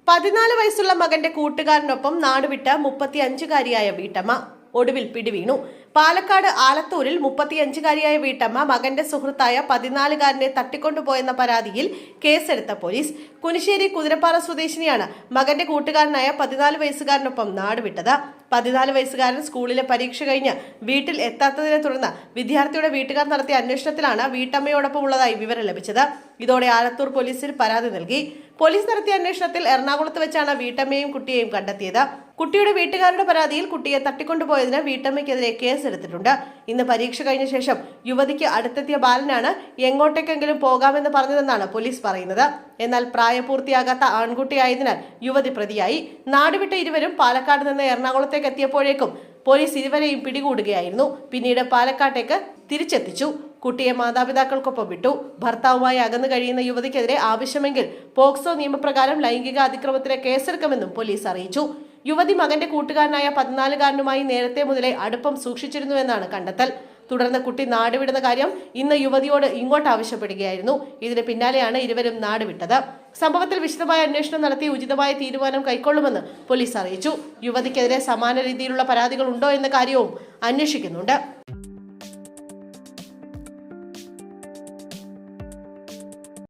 14 വയസ്സുള്ള മകന്റെ കൂട്ടുകാരനൊപ്പം നാടുവിട്ട 35-കാരിയായ വീട്ടമ്മ ഒടുവിൽ പിടിവീണു. പാലക്കാട് ആലത്തൂരിൽ 35-കാരിയായ വീട്ടമ്മ മകന്റെ സുഹൃത്തായ 14-കാരനെ തട്ടിക്കൊണ്ടുപോയെന്ന പരാതിയിൽ കേസെടുത്ത പോലീസ്. കുനിശ്ശേരി കുതിരപ്പാറ സ്വദേശിനിയാണ് മകന്റെ കൂട്ടുകാരനായ 14 വയസ്സുകാരനൊപ്പം നാടുവിട്ടത്. 14 വയസ്സുകാരൻ സ്കൂളിലെ പരീക്ഷ കഴിഞ്ഞ് വീട്ടിൽ എത്താത്തതിനെ തുടർന്ന് വിദ്യാർത്ഥിയുടെ വീട്ടുകാർ നടത്തിയ അന്വേഷണത്തിലാണ് വീട്ടമ്മയോടൊപ്പം ഉള്ളതായി വിവരം ലഭിച്ചത്. ഇതോടെ ആലത്തൂർ പോലീസിൽ പരാതി നൽകി. പോലീസ് നടത്തിയ അന്വേഷണത്തിൽ എറണാകുളത്ത് വെച്ചാണ് വീട്ടമ്മയെയും കുട്ടിയെയും കണ്ടെത്തിയത്. കുട്ടിയുടെ വീട്ടുകാരുടെ പരാതിയിൽ കുട്ടിയെ തട്ടിക്കൊണ്ടുപോയതിന് വീട്ടമ്മയ്ക്കെതിരെ കേസെടുത്തിട്ടുണ്ട്. ഇന്ന് പരീക്ഷ കഴിഞ്ഞ ശേഷം യുവതിക്ക് അടുത്തെത്തിയ ബാലനാണ് എങ്ങോട്ടേക്കെങ്കിലും പോകാമെന്ന് പറഞ്ഞതെന്നാണ് പോലീസ് പറയുന്നത്. എന്നാൽ പ്രായപൂർത്തിയാകാത്ത ആൺകുട്ടിയായതിനാൽ യുവതി പ്രതിയായി. നാടുവിട്ട ഇരുവരും പാലക്കാട് നിന്ന് എറണാകുളത്തേക്ക് എത്തിയപ്പോഴേക്കും പോലീസ് ഇരുവരെയും പിടികൂടുകയായിരുന്നു. പിന്നീട് പാലക്കാട്ടേക്ക് തിരിച്ചെത്തിച്ചു. കുട്ടിയെ മാതാപിതാക്കൾക്കൊപ്പം വിട്ടു. ഭർത്താവുമായി അകന്നു കഴിയുന്ന യുവതിക്കെതിരെ ആവശ്യമെങ്കിൽ പോക്സോ നിയമപ്രകാരം ലൈംഗിക അതിക്രമത്തിന് കേസെടുക്കുമെന്നും പോലീസ് അറിയിച്ചു. യുവതി മകന്റെ കൂട്ടുകാരനായ 14-കാരനുമായി നേരത്തെ മുതലേ അടുപ്പം സൂക്ഷിച്ചിരുന്നുവെന്നാണ് കണ്ടെത്തൽ. തുടർന്ന് കുട്ടി നാടുവിടുന്ന കാര്യം ഇന്ന് യുവതിയോട് ഇങ്ങോട്ട് ആവശ്യപ്പെടുകയായിരുന്നു. ഇതിന് പിന്നാലെയാണ് ഇരുവരും നാടുവിട്ടത്. സംഭവത്തിൽ വിശദമായ അന്വേഷണം നടത്തി ഉചിതമായ തീരുമാനം കൈക്കൊള്ളുമെന്ന് പോലീസ് അറിയിച്ചു. യുവതിക്കെതിരെ സമാന രീതിയിലുള്ള പരാതികൾ ഉണ്ടോ എന്ന കാര്യവും അന്വേഷിക്കുന്നുണ്ട്.